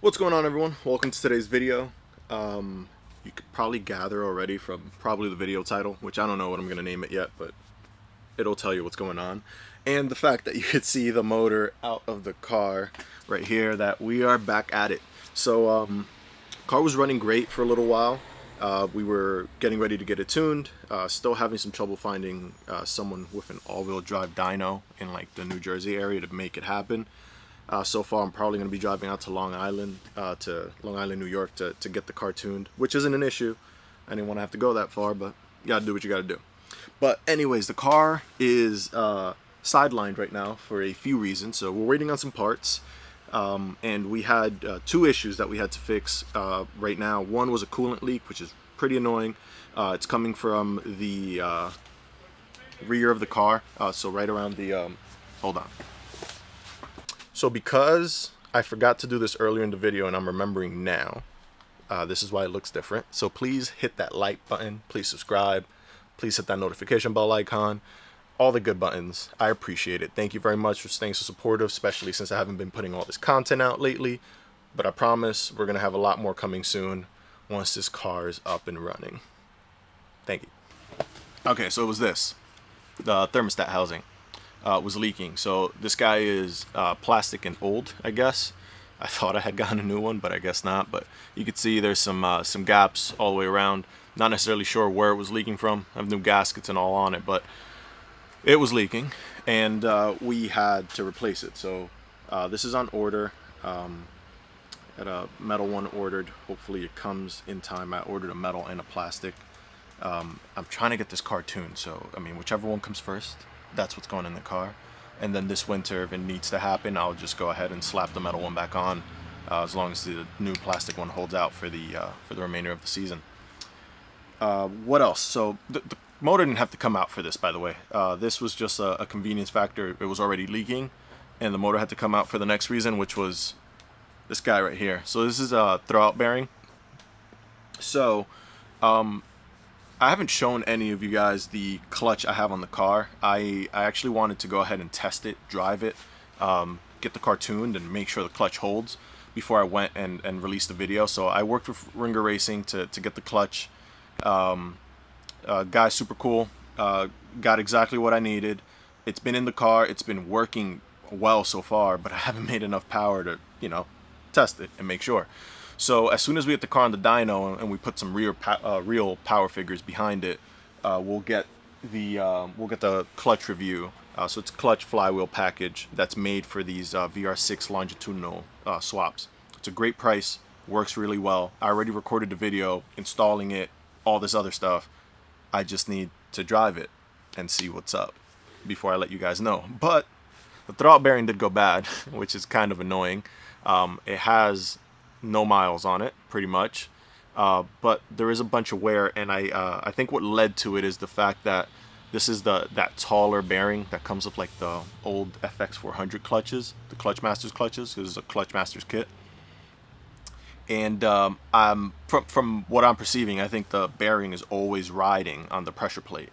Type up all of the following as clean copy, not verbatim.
What's going on, everyone? Welcome to today's video. You could probably gather already from probably the video title, which I don't know what I'm going to name it yet, but it'll tell you what's going on. And the fact that you could see the motor out of the car right here, that we are back at it. So car was running great for a little while. We were getting ready to get it tuned, still having some trouble finding someone with an all-wheel drive dyno in like the New Jersey area to make it happen. So far, I'm probably going to be driving out to Long Island, New York, to get the car tuned, which isn't an issue. I didn't want to have to go that far, but you got to do what you got to do. But anyways, the car is sidelined right now for a few reasons. So we're waiting on some parts, and we had two issues that we had to fix right now. One was a coolant leak, which is pretty annoying. It's coming from the rear of the car, so right around the, hold on. So because I forgot to do this earlier in the video and I'm remembering now, this is why it looks different. So please hit that like button, please subscribe, please hit that notification bell icon, all the good buttons. I appreciate it. Thank you very much for staying so supportive, especially since I haven't been putting all this content out lately. But I promise we're going to have a lot more coming soon once this car is up and running. Thank you. Okay, so it was this. The thermostat housing was leaking. So this guy is plastic and old, I guess. I thought I had gotten a new one, but I guess not. But you could see there's some gaps all the way around. Not necessarily sure where it was leaking from. I have new gaskets and all on it, but it was leaking, and we had to replace it. So this is on order. Had a metal one ordered. Hopefully it comes in time. I ordered a metal and a plastic. I'm trying to get this car tuned, so I mean, whichever one comes first, that's what's going in the car. And then this winter, if it needs to happen, I'll just go ahead and slap the metal one back on, as long as the new plastic one holds out for the remainder of the season. What else? So the motor didn't have to come out for this, by the way. This was just a convenience factor. It was already leaking, and the motor had to come out for the next reason, which was this guy right here. So this is a throwout bearing. So I haven't shown any of you guys the clutch I have on the car. I actually wanted to go ahead and test it, drive it, get the car tuned, and make sure the clutch holds before I went and released the video. So I worked with Ringer Racing to get the clutch. Guy's super cool. Got exactly what I needed. It's been in the car. It's been working well so far, but I haven't made enough power to, test it and make sure. So as soon as we get the car on the dyno and we put some real power figures behind it, we'll get the clutch review. So it's a clutch flywheel package that's made for these VR6 longitudinal swaps. It's a great price, works really well. I already recorded the video installing it, all this other stuff. I just need to drive it and see what's up before I let you guys know. But the throwout bearing did go bad, which is kind of annoying. It has no miles on it, pretty much, but there is a bunch of wear, and I think what led to it is the fact that this is that taller bearing that comes with like the old FX400 clutches, the Clutch Masters clutches. This is a Clutch Masters kit, and from what I'm perceiving, I think the bearing is always riding on the pressure plate,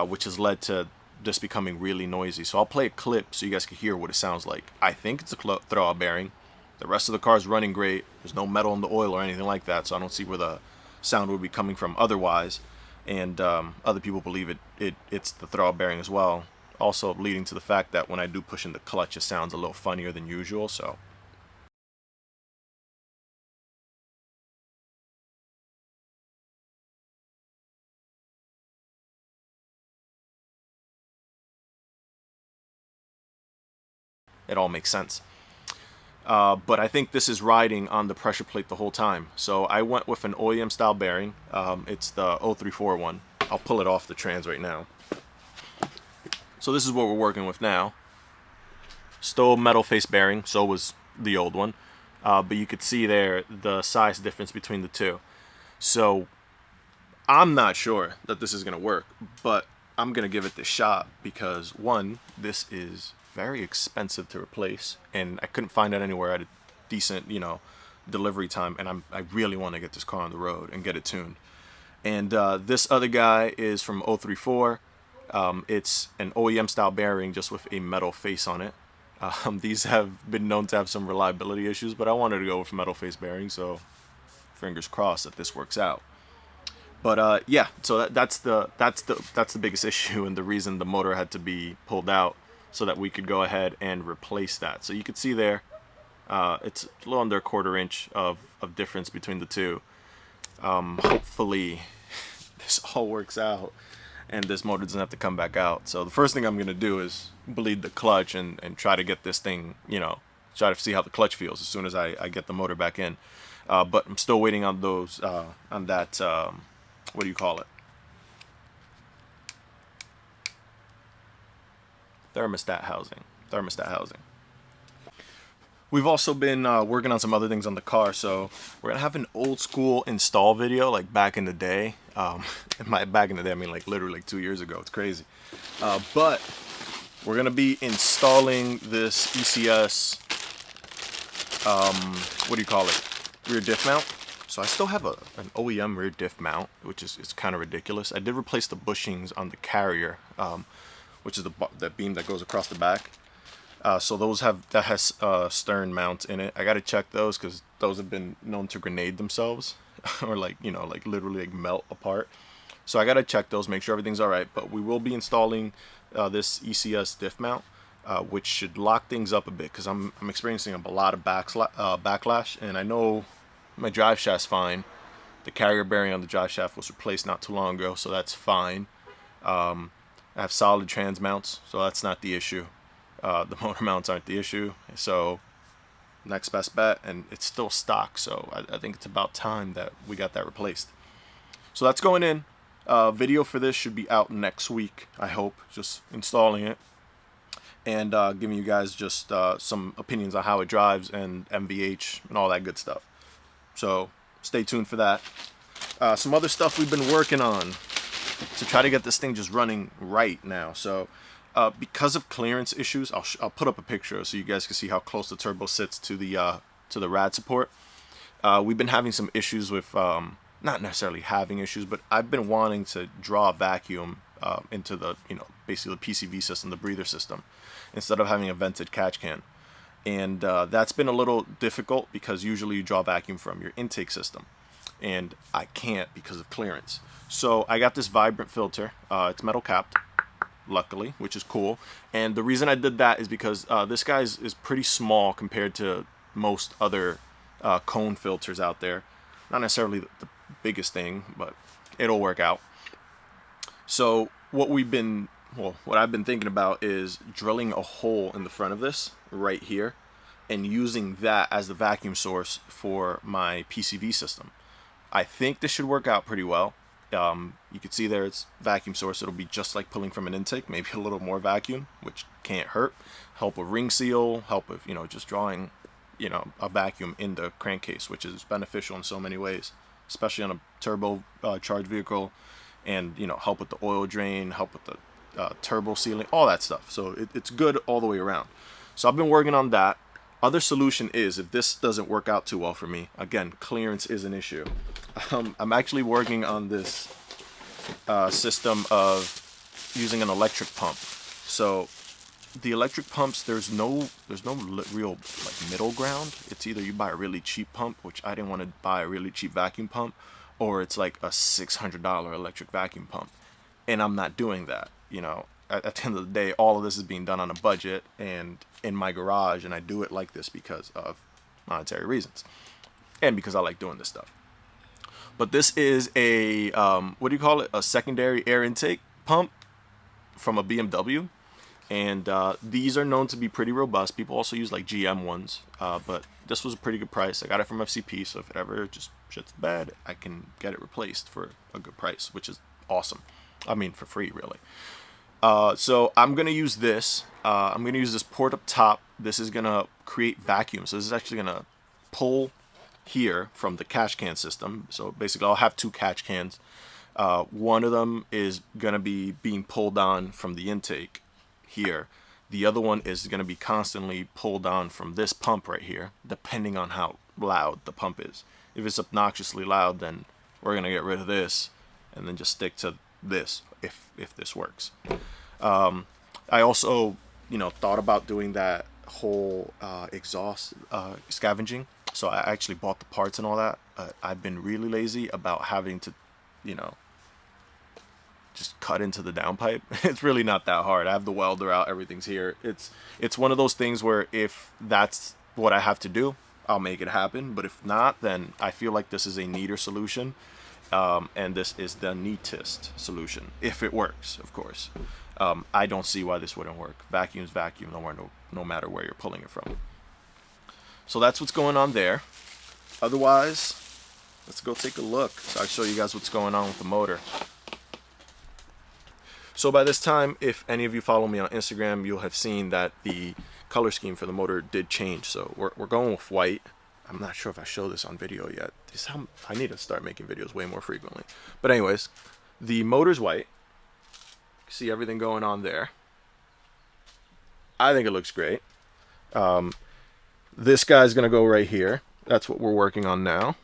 which has led to this becoming really noisy. So I'll play a clip so you guys can hear what it sounds like. I think it's a throwout bearing. The rest of the car is running great. There's no metal in the oil or anything like that, so I don't see where the sound would be coming from otherwise. And other people believe it's the throwout bearing as well. Also leading to the fact that when I do push in the clutch, it sounds a little funnier than usual. So it all makes sense. But I think this is riding on the pressure plate the whole time. So I went with an OEM style bearing. It's the 034 one. I'll pull it off the trans right now. So this is what we're working with now. Still metal face bearing, so was the old one. But you could see there the size difference between the two. So I'm not sure that this is going to work, but I'm going to give it this shot because, one, this is very expensive to replace, and I couldn't find it anywhere at a decent, delivery time, and I really want to get this car on the road and get it tuned. And this other guy is from 034. It's an OEM style bearing just with a metal face on it, These have been known to have some reliability issues, but I wanted to go with metal face bearings, so fingers crossed that this works out. But yeah, so that's the biggest issue and the reason the motor had to be pulled out so that we could go ahead and replace that. So you could see there, it's a little under a quarter-inch of difference between the two. Hopefully this all works out and this motor doesn't have to come back out. So the first thing I'm going to do is bleed the clutch and try to get this thing, try to see how the clutch feels as soon as I get the motor back in. But I'm still waiting on those, on that, what do you call it? Thermostat housing. Thermostat housing. We've also been working on some other things on the car, so we're gonna have an old school install video like back in the day. Back in the day, I mean like literally like 2 years ago. It's crazy. But we're gonna be installing this ECS, what do you call it? Rear diff mount. So I still have an OEM rear diff mount, which is kind of ridiculous. I did replace the bushings on the carrier, which is the beam that goes across the back. So that has stern mounts in it. I gotta check those because those have been known to grenade themselves or like literally like melt apart. So I gotta check those, make sure everything's all right. But we will be installing this ECS diff mount, which should lock things up a bit because I'm experiencing a lot of backlash, and I know my drive shaft's fine. The carrier bearing on the drive shaft was replaced not too long ago, so that's fine. I have solid trans mounts, so that's not the issue. The motor mounts aren't the issue, so next best bet, and it's still stock, so I think it's about time that we got that replaced. So that's going in. Video for this should be out next week, I hope, just installing it and giving you guys just some opinions on how it drives and MVH and all that good stuff. So stay tuned for that. Some other stuff we've been working on to try to get this thing just running right now. So because of clearance issues, I'll put up a picture so you guys can see how close the turbo sits to the rad support. We've been having some issues with, not necessarily having issues, but I've been wanting to draw a vacuum into the, basically the PCV system, the breather system, instead of having a vented catch can. And that's been a little difficult because usually you draw vacuum from your intake system, and I can't because of clearance. So I got this Vibrant filter. It's metal capped, luckily, which is cool. And the reason I did that is because this guy is pretty small compared to most other cone filters out there. Not necessarily the biggest thing, but it'll work out. So what I've been thinking about is drilling a hole in the front of this right here and using that as the vacuum source for my PCV system. I think this should work out pretty well. You can see there it's vacuum source. It'll be just like pulling from an intake, maybe a little more vacuum, which can't hurt. Help with ring seal, help with, just drawing, a vacuum in the crankcase, which is beneficial in so many ways, especially on a turbo charged vehicle, and, help with the oil drain, help with the turbo sealing, all that stuff. So it's good all the way around. So I've been working on that. Other solution is, if this doesn't work out too well for me, again, clearance is an issue. I'm actually working on this system of using an electric pump. So the electric pumps, there's no real like middle ground. It's either you buy a really cheap pump, which I didn't want to buy a really cheap vacuum pump, or it's like a $600 electric vacuum pump, and I'm not doing that. At the end of the day, all of this is being done on a budget and in my garage, and I do it like this because of monetary reasons and because I like doing this stuff. But this is a what do you call it? A secondary air intake pump from a BMW, and these are known to be pretty robust. People also use like GM ones, but this was a pretty good price. I got it from FCP, so if it ever just shits the bed, I can get it replaced for a good price, which is awesome. I mean, for free, really. So I'm gonna use this. I'm gonna use this port up top. This is gonna create vacuum. So this is actually gonna pull here from the catch can system. So basically, I'll have two catch cans. One of them is gonna be being pulled on from the intake here. The other one is gonna be constantly pulled on from this pump right here, depending on how loud the pump is. If it's obnoxiously loud, then we're gonna get rid of this and then just stick to this if this works. I also thought about doing that whole exhaust scavenging. So I actually bought the parts and all that. I've been really lazy about having to, you know, just cut into the downpipe. It's really not that hard. I have the welder out, everything's here. It's one of those things where if that's what I have to do, I'll make it happen. But if not, then I feel like this is a neater solution, and this is the neatest solution if it works, of course. I don't see why this wouldn't work. Vacuum's vacuum, no matter where you're pulling it from. So that's what's going on there. Otherwise, let's go take a look. So I'll show you guys what's going on with the motor. So by this time, if any of you follow me on Instagram, you'll have seen that the color scheme for the motor did change. So we're going with white. I'm not sure if I show this on video yet. I need to start making videos way more frequently. But anyways, the motor's white. See everything going on there. I think it looks great. This guy's gonna go right here. That's what we're working on now.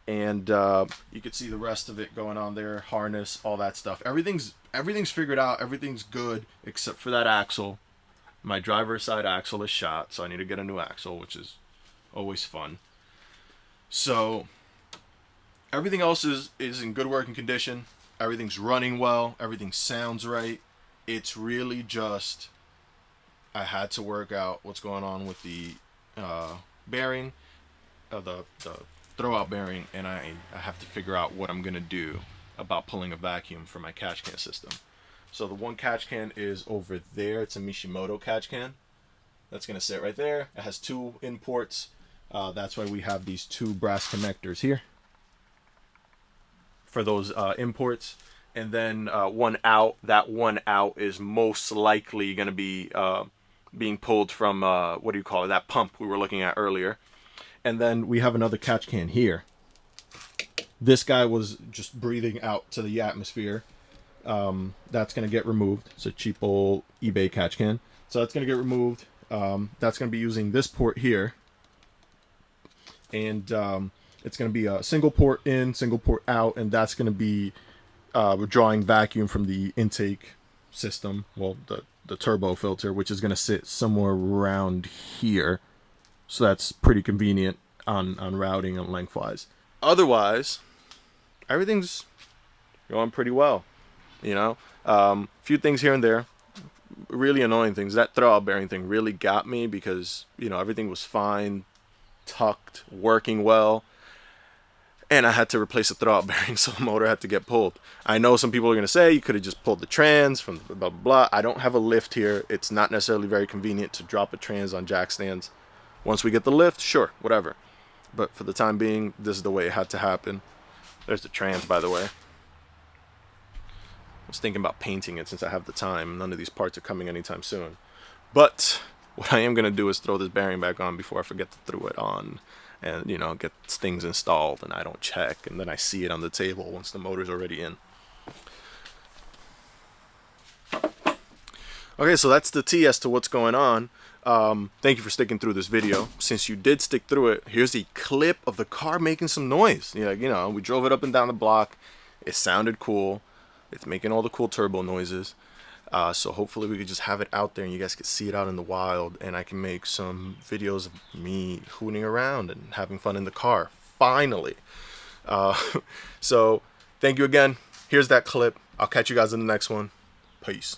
And you can see the rest of it going on there, harness, all that stuff. Everything's figured out. Everything's good except for that axle. My driver's side axle is shot, so I need to get a new axle, which is always fun. So everything else is in good working condition. Everything's running well. Everything sounds right. It's really just I had to work out what's going on with the bearing, the throwout bearing, and I have to figure out what I'm gonna do about pulling a vacuum for my catch can system. So the one catch can is over there. It's a Mishimoto catch can. That's gonna sit right there. It has 2 imports. That's why we have these 2 brass connectors here for those imports. And then one out. That one out is most likely gonna be being pulled from what do you call it? That pump we were looking at earlier. And then we have another catch can here. This guy was just breathing out to the atmosphere. That's going to get removed. It's a cheap old eBay catch can. So that's going to get removed. That's going to be using this port here. And it's going to be a single port in, single port out. And that's going to be drawing vacuum from the intake system. Well, the turbo filter, which is going to sit somewhere around here. So that's pretty convenient on routing and lengthwise. Otherwise, everything's going pretty well. You know, few things here and there, really annoying things. That throwout bearing thing really got me because, you know, everything was fine, tucked, working well. And I had to replace the throwout bearing, so the motor had to get pulled. I know some people are going to say you could have just pulled the trans from blah, blah, blah. I don't have a lift here. It's not necessarily very convenient to drop a trans on jack stands. Once we get the lift, sure, whatever. But for the time being, this is the way it had to happen. There's the trans, by the way. I was thinking about painting it since I have the time. None of these parts are coming anytime soon. But what I am going to do is throw this bearing back on before I forget to throw it on. And, you know, get things installed and I don't check. And then I see it on the table once the motor's already in. Okay, so that's the tea as to what's going on. Thank you for sticking through this video. Since you did stick through it, here's a clip of the car making some noise. You know, we drove it up and down the block. It sounded cool. It's making all the cool turbo noises. So hopefully we could just have it out there and you guys can see it out in the wild, and I can make some videos of me hooning around and having fun in the car. Finally. So thank you again. Here's that clip. I'll catch you guys in the next one. Peace.